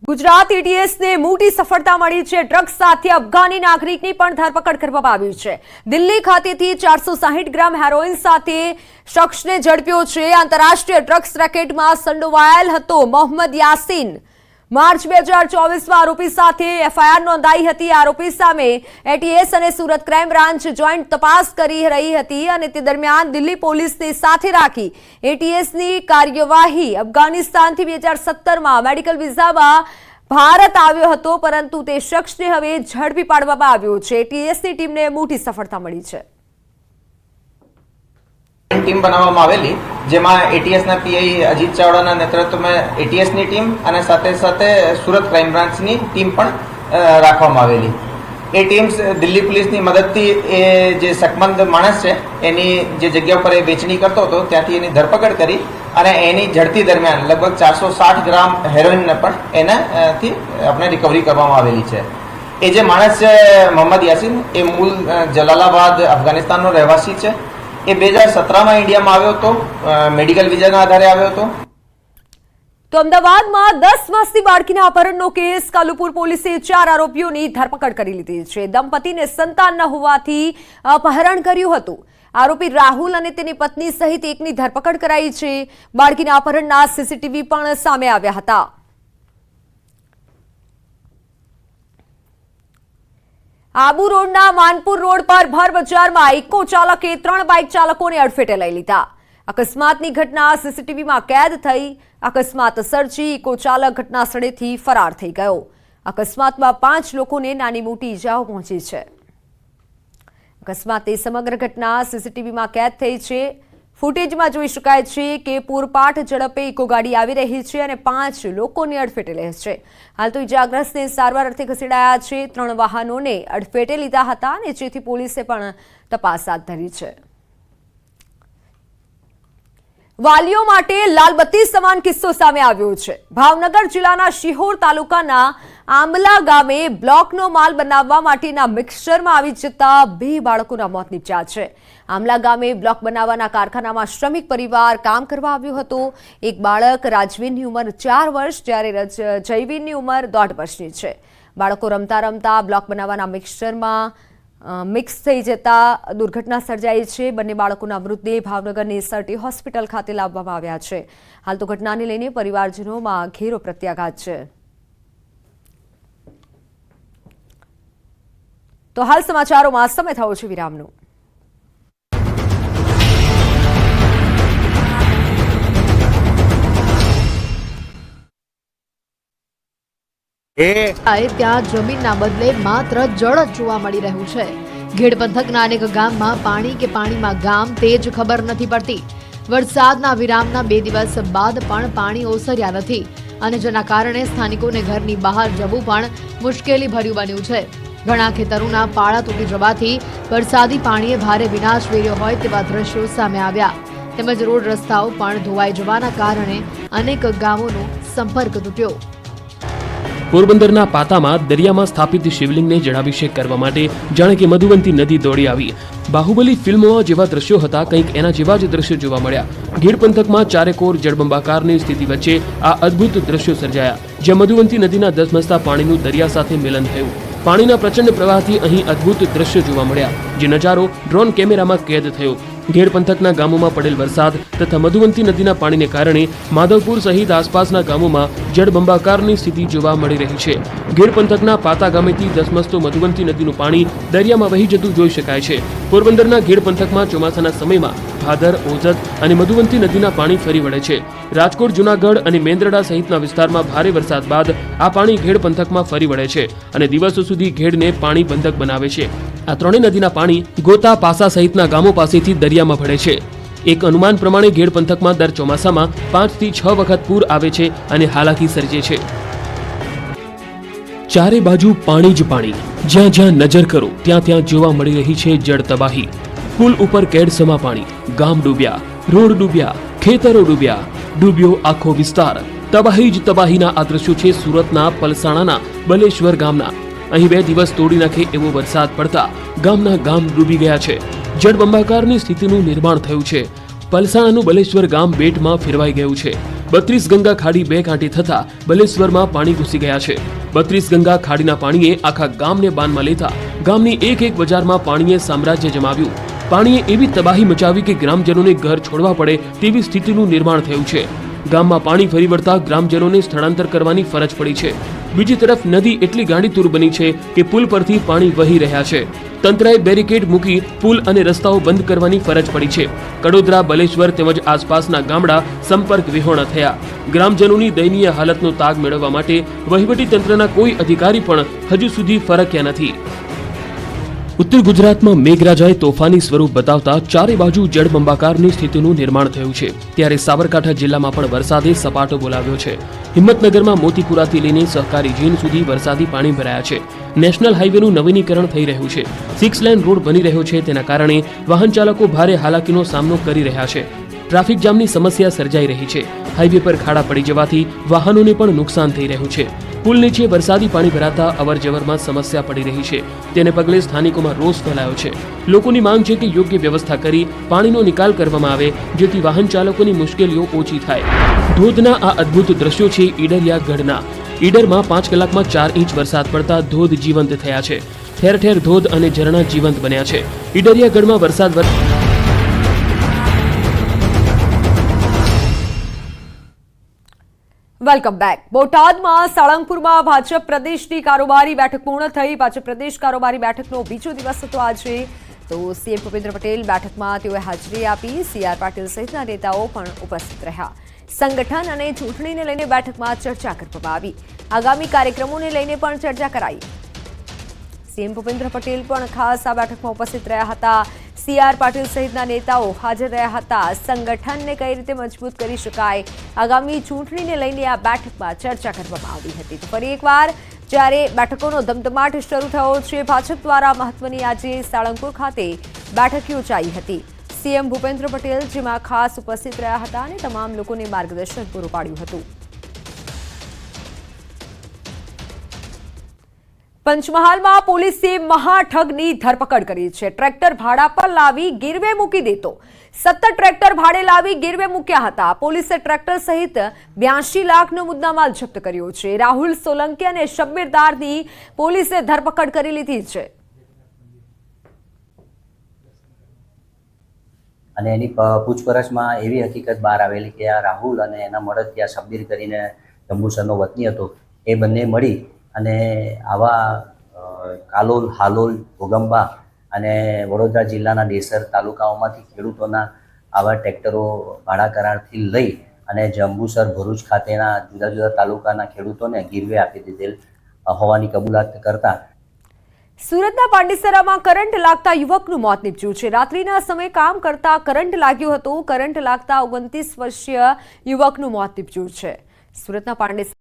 ગુજરાત એટીએસને મોટી સફળતા મળી છે। ડ્રગ્સ સાથે અફઘાની નાગરિકની પણ ધરપકડ કરવામાં આવી છે। દિલ્હી ખાતેથી 460 ગ્રામ હેરોઇન સાથે શખ્સને ઝડપ્યો છે। આંતરરાષ્ટ્રીય ડ્રગ્સ રેકેટમાં સંડોવાયેલ હતો મોહમ્મદ યાસીન। માર્ચ 2024માં આરોપી સાથે એફઆઈઆર નોંધાઈ હતી। આરોપી સામે એટીએસ અને સુરત ક્રાઇમ બ્રાન્ચ જોઈન્ટ તપાસ કરી રહી હતી અને તે દરમિયાન દિલ્હી પોલીસને સાથે રાખી એટીએસની કાર્યવાહી અફઘાનિસ્તાનથી 2017માં મેડિકલ વિઝામાં ભારત આવ્યો હતો, પરંતુ તે શખ્સને હવે ઝડપી પાડવામાં આવ્યો છે। એટીએસની ટીમને મોટી સફળતા મળી છે। टीम बनावવામાં આવેલી જેમાં એટીએસના પીઆઈ અજીત ચાવડાના નેતૃત્વમાં એટીએસની ટીમ અને સાથે સાથે સુરત ક્રાઇમ બ્રાન્ચની ટીમ પણ રાખવામાં આવેલી। એ ટીમ દિલ્હી પોલીસની મદદથી એ જે શકમંદ માણસ છે એની જે જગ્યા પર એ વેચણી કરતો હતો ત્યાંથી એની ધરપકડ કરી અને એની ઝડપી દરમિયાન લગભગ 460 ગ્રામ હેરોઇનને પણ એનાથી આપણે રિકવરી કરવામાં આવેલી છે। એ જે માણસ છે મોહમ્મદ યાસીન એ મૂળ જલાલાબાદ અફઘાનિસ્તાનનો રહેવાસી છે। એ 2017માં ઇન્ડિયામાં આવ્યો હતો, મેડિકલ વિઝાના આધારે આવ્યો હતો। તો અમદાવાદમાં 10 વર્ષની બાળકીના અપહરણનો કેસ કાલુપુર પોલીસે 4 આરોપીઓની ધરપકડ કરી લીધી છે। દંપતીને સંતાન ન હોવાથી અપહરણ કર્યું હતું। આરોપી રાહુલ અને તેની પત્ની સહિત એકની ધરપકડ કરાઈ છે। બાળકીના અપહરણના સીસીટીવી પણ સામે આવ્યા હતા। આબુ રોડના માનપુર રોડ પર ભર બજારમાં ઇકો ચાલકે 3 બાઇક ચાલકોને અડફેટે લઈ લીધા। અકસ્માતની ઘટના સીસીટીવીમાં કેદ થઈ। અકસ્માત સર્જી ઇકો ચાલક ઘટના સ્થળેથી ફરાર થઈ ગયો। અકસ્માતમાં 5 લોકોને નાની મોટી ઇજાઓ પહોંચી છે। અકસ્માતની સમગ્ર ઘટના સીસીટીવીમાં કેદ થઈ છે। ફૂટેજમાં જોઈ શકાય છે કે પૂરપાટ ઝડપે ઇકો ગાડી આવી રહી છે અને 5 લોકોને અડફેટે લે છે। હાલ તો ઇજાગ્રસ્તને સારવાર અર્થે ખસેડાયા છે। 3 વાહનોને અડફેટે લીધા હતા અને જેથી પોલીસે પણ તપાસ હાથ ધરી છે। વાલીઓ માટે લાલબત્તી સમાન કિસ્સો સામે આવ્યો છે। ભાવનગર જિલ્લાના શિહોર તાલુકાના આંબલા ગામે બ્લોકનો માલ બનાવવા માટેના મિક્સચરમાં આવી જતા 2 બાળકોના મોત નીપજ્યા છે। આંબલા ગામે બ્લોક બનાવવાના કારખાનામાં શ્રમિક પરિવાર કામ કરવા આવ્યો હતો। એક બાળક રાજવીરની ઉંમર 4 વર્ષ જ્યારે જયવીરની ઉંમર 1.5 વર્ષની છે। બાળકો રમતા રમતા બ્લોક બનાવવાના મિક્સચરમાં મિક્સ થઈ જતા દુર્ઘટના સર્જાઈ છે। બંને બાળકોના મૃતદેહ ભાવનગરની સરટી હોસ્પિટલ ખાતે લાવવામાં આવ્યા છે। હાલ તો ઘટનાને લઈને પરિવારજનોમાં ઘેરો પ્રત્યાઘાત છે। તો હાલ સમાચારોમાં સમય થયો છે વિરામનો। ત્યાં જમીનના બદલે માત્ર જળ જ જોવા મળી રહ્યું છે। ઘેડ પંથકના અનેક ગામમાં પાણી કે પાણીમાં ગામ તે જ ખબર નથી પડતી। વરસાદના વિરામના 2 દિવસ બાદ પણ પાણી ઓસર્યા નથી અને જેના કારણે સ્થાનિકોને ઘરની બહાર જવું પણ મુશ્કેલી ભર્યું બન્યું છે। ઘણા ખેતરોના પાળા તૂટી જવાથી વરસાદી પાણીએ ભારે વિનાશ વેર્યો હોય તેવા દ્રશ્યો સામે આવ્યા। તેમજ રોડ રસ્તાઓ પણ ધોવાઈ જવાના કારણે અનેક ગામોનો સંપર્ક તૂટ્યો। પોરબંદરના પાતામાં દરિયામાં સ્થાપિત શિવલિંગને જળાભિષેક કરવા માટે જાણે કે મધુવંતી નદી દોડી આવી। બાહુબલી ફિલ્મોમાં જેવા દ્રશ્યો હતા કંઈક એના જેવા જ દ્રશ્યો જોવા મળ્યા। ઘેડ પંથકમાં ચારેકોર જળબંબાકારની સ્થિતિ વચ્ચે આ અદ્ભુત દ્રશ્યો સર્જાયા, જ્યાં મધુવંતી નદીના ધસમસતા પાણીનું દરિયા સાથે મિલન થયું। પાણીના પ્રચંડ પ્રવાહથી અહીં અદ્ભુત દ્રશ્યો જોવા મળ્યા, જે નજારો ડ્રોન કેમેરામાં કેદ થયો। ઘેડ પંથકના ગામોમાં પડેલ વરસાદ તથા મધુવંતી નદીના પાણીને કારણે માધવપુર સહિત આસપાસના ગામોમાં જળબંબાકારની સ્થિતિ જોવા મળી રહી છે। ઘેડ પંથકના પાતા ગામેથી ધસમસતો મધુવંતી નદીનું પાણી દરિયામાં વહી જતું જોઈ શકાય છે। પોરબંદરના ઘેડ પંથકમાં ચોમાસાના સમયમાં ભાદર, ઓજત અને મધુવંતી નદીના પાણી ફરી વળે છે। રાજકોટ, જૂનાગઢ અને મેંદરડા સહિતના વિસ્તારમાં ભારે વરસાદ બાદ આ પાણી ઘેડ પંથકમાં ફરી વળે છે અને દિવસો સુધી ઘેડને પાણી બંધક બનાવે છે। આ ત્રણેય નદીના પાણી ગોતા, પાસા સહિતના ગામો પાસેથી દરિયામાં ભળે છે। એક અનુમાન પ્રમાણે ઘેડ પંથકમાં દર ચોમાસામાં 5 થી 6 વખત પૂર આવે છે અને હાલાકી સર્જે છે। ચારે બાજુ પાણી જ પાણી, જ્યાં જ્યાં નજર કરો ત્યાં ત્યાં જોવા મળી રહી છે જળ તબાહી। પુલ ઉપર કેડસમા પાણી, ગામ ડૂબ્યા, રોડ ડૂબ્યા, ખેતરો ડૂબ્યા, ડૂબ્યો આખો વિસ્તાર। તબાહી જ તબાહીના આ દ્રશ્યો છે સુરતના પલસાણાના બલેશ્વર ગામના। અહીં 2 દિવસ તોડી નાખે એવો વરસાદ પડતા ગામના ગામ ડૂબી ગયા છે। જળબંબાકારની સ્થિતિનું નિર્માણ થયું છે। પલસાણાનું બલેશ્વર ગામ બેટમાં ફેરવાઈ ગયું છે। 32 ગંગા ખાડી બે કાંઠે થતા બલેશ્વરમાં પાણી ઘૂસી ગયા છે. 32 ગંગા ખાડીના પાણીએ આખા ગામને બાનમાં લેતા ગામની એક બજારમાં પાણીએ સામ્રાજ્ય જમાવ્યું. પાણીએ એવી તબાહી મચાવી કે ગ્રામજનોને ઘર છોડવા પડે તેવી સ્થિતિનું નિર્માણ થયું છે. ગામમાં પાણી ફરી વળતા ગ્રામજનોને સ્થળાંતર કરવાની ફરજ પડી છે. બીજી તરફ નદી એટલી ગાંડીતુર બની છે કે પુલ પરથી પાણી વહી રહ્યા છે. તંત્રએ બેરિકેડ મૂકી પુલ અને રસ્તાઓ બંધ કરવાની ફરજ પડી છે. કડોદરા, બલેશ્વર તેમજ આસપાસના ગામડા સંપર્ક વિહોણા થયા. ગ્રામજનોની દયનીય હાલતનો તાગ મેળવવા માટે વહીવટી તંત્રના કોઈ અધિકારી પણ હજુ સુધી ફરક્યા નથી. ઉત્તર ગુજરાતમાં મેઘરાજાએ તોફાની સ્વરૂપ બતાવતા ચારે બાજુ જળબંબાકારની સ્થિતિનું નિર્માણ થયું છે. ત્યારે સાબરકાંઠા જિલ્લામાં પણ વરસાદે સપાટો બોલાવ્યો છે. હિંમતનગરમાં મોતીપુરાથી લઈને સહકારી જીન સુધી વરસાદી પાણી ભરાયા છે. નેશનલ હાઈવેનું નવીનીકરણ થઈ રહ્યું છે. 6 લેન રોડ બની રહ્યો છે. તેના કારણે વાહન ચાલકો ભારે હાલાકીનો સામનો કરી રહ્યા છે. ટ્રાફિક જામની સમસ્યા સર્જાઈ રહી છે. હાઈવે પર ખાડા પડી જવાથી વાહનોને પણ નુકસાન થઈ રહ્યું છે. પુલ નીચે વરસાદી પાણી ભરાતા અવરજવરમાં સમસ્યા પડી રહી છે. તેને પગલે સ્થાનિકોમાં રોષ ફેલાયો છે. લોકોની માંગ છે કે યોગ્ય વ્યવસ્થા કરી પાણીનો નિકાલ કરવામાં આવે, જેથી વાહન ચાલકોની મુશ્કેલીઓ ઓછી થાય. ધોધના આ અદ્ભુત દ્રશ્યો છે ઈડરિયા ગઢના. ઈડરમાં 5 કલાકમાં 4 ઇંચ વરસાદ પડતા ધોધ જીવંત થયા છે. ઠેર ઠેર ધોધ અને ઝરણા જીવંત બન્યા છે. ઈડરિયા ગઢમાં વરસાદ વેલકમ બેક. બોટાદમાં સાળંગપુરમાં ભાજપ પ્રદેશની કારોબારી બેઠક પૂર્ણ થઈ. ભાજપ પ્રદેશ કારોબારી બેઠકનો બીજો દિવસ હતો આજે. તો સીએમ ભૂપેન્દ્ર પટેલ બેઠકમાં તેઓએ હાજરી આપી. CR પાટીલ સહિતના નેતાઓ પણ ઉપસ્થિત રહ્યા. સંગઠન અને ચૂંટણીને લઈને બેઠકમાં ચર્ચા કરવામાં આવી. આગામી કાર્યક્રમોને લઈને પણ ચર્ચા કરાઈ. સીએમ ભૂપેન્દ્ર પટેલ પણ ખાસ આ બેઠકમાં ઉપસ્થિત રહ્યા હતા. CR પાટીલ સહિતના નેતાઓ હાજર રહ્યા હતા. સંગઠનને કઈ રીતે મજબૂત કરી શકાય, આગામી ચૂંટણીને લઈને આ બેઠકમાં ચર્ચા કરવામાં આવી હતી. તો ફરી એકવાર જ્યારે બેઠકોનો ધમધમાટ શરૂ થયો છે, ભાજપ દ્વારા મહત્વની આજે સાળંગપુર ખાતે બેઠક યોજાઈ હતી. સીએમ ભૂપેન્દ્ર પટેલ જેમાં ખાસ ઉપસ્થિત રહ્યા હતા અને તમામ લોકોને માર્ગદર્શન પૂરું પાડ્યું હતું. પંચમહાલમાં પોલીસે મહાઠગની ધરપકડ કરી છે. ટ્રેક્ટર ભાડા પર લાવી ગીરવે મૂકી દેતો 17 ટ્રેક્ટર ભાડે લાવી ગીરવે મૂક્યા હતા. પોલીસે ટ્રેક્ટર સહિત 82 લાખનો મુદ્દામાલ જપ્ત કર્યો છે. રાહુલ સોલંકી અને શબ્બીર દારની પોલીસે ધરપકડ કરી લીધી છે. અને એની પૂછપરછમાં એવી હકીકત બહાર આવેલી કે આ રાહુલ અને એના મળતિયા શબ્બીર કરીને જંબુસરનો વતની હતો, એ બંને મળી અને આવા કાલોલ, હાલોલ, ઘોગંબા અને વડોદરા જિલ્લાના ડેસર તાલુકાઓમાંથી ખેડૂતોના આવા ટ્રેક્ટરો ભાડા કરારથી લઈ અને જંબુસર, ભરૂચ ખાતેના જુદા જુદા તાલુકાના ખેડૂતોને ગીરવે આપી દીધેલ હોવાની કબૂલાત કરતા સુરતના પાંડેસરામાં કરંટ લાગતા યુવકનું મોત નીપજ્યું છે. રાત્રિના સમયે કામ કરતા કરંટ લાગ્યો હતો. કરંટ લાગતા 29 વર્ષીય યુવકનું મોત નીપજ્યું છે. સુરતના પાંડેસરા